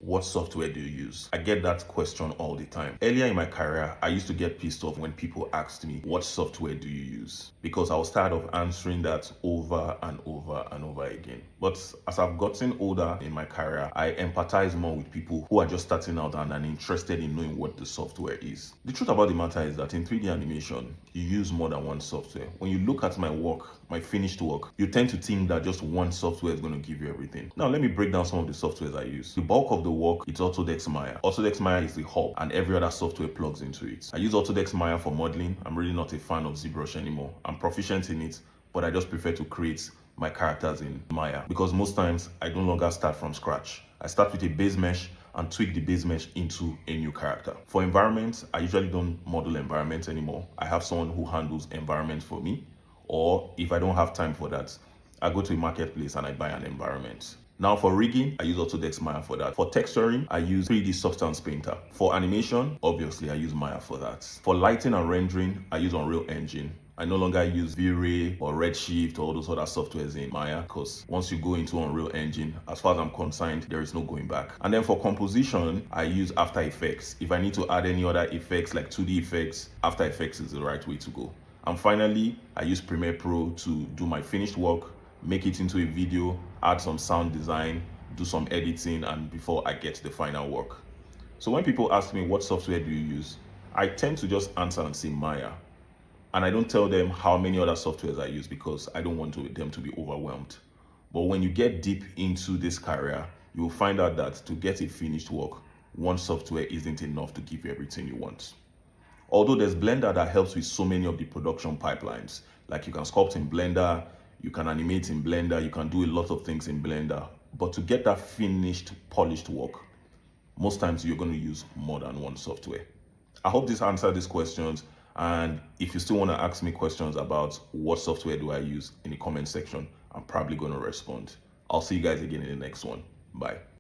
what software do you use? I get that question all the time. Earlier in my career, I used to get pissed off when people asked me, what software do you use? Because I was tired of answering that over and over and over again. But as I've gotten older in my career, I empathize more with people who are just starting out and are interested in knowing what the software is. The truth about the matter is that in 3D animation, you use more than one software. When you look at my work, my finished work, you tend to think that just one software is going to give you everything. Now, let me break down some of the softwares I use. The bulk of the work, it's Autodesk Maya. Autodesk Maya is the hub and every other software plugs into it. I use Autodesk Maya for modeling. I'm really not a fan of ZBrush anymore. I'm proficient in it, but I just prefer to create my characters in Maya because most times I no longer start from scratch. I start with a base mesh and tweak the base mesh into a new character. For environments, I usually don't model environments anymore. I have someone who handles environments for me, or if I don't have time for that, I go to a marketplace and I buy an environment. Now for rigging, I use Autodesk Maya for that. For texturing, I use 3D Substance Painter. For animation, obviously I use Maya for that. For lighting and rendering, I use Unreal Engine. I no longer use V-Ray or Redshift or all those other softwares in Maya because once you go into Unreal Engine, as far as I'm concerned, there is no going back. And then for composition, I use After Effects. If I need to add any other effects like 2D effects, After Effects is the right way to go. And finally, I use Premiere Pro to do my finished work, make it into a video, add some sound design, do some editing, and before I get to the final work. So when people ask me what software do you use, I tend to just answer and say Maya. And I don't tell them how many other softwares I use because I don't want them to be overwhelmed. But when you get deep into this career, you will find out that to get a finished work, one software isn't enough to give you everything you want. Although there's Blender that helps with so many of the production pipelines, like you can sculpt in Blender, you can animate in Blender, you can do a lot of things in Blender. But to get that finished, polished work, most times you're going to use more than one software. I hope this answered these questions. And if you still want to ask me questions about what software do I use in the comment section, I'm probably going to respond. I'll see you guys again in the next one. Bye.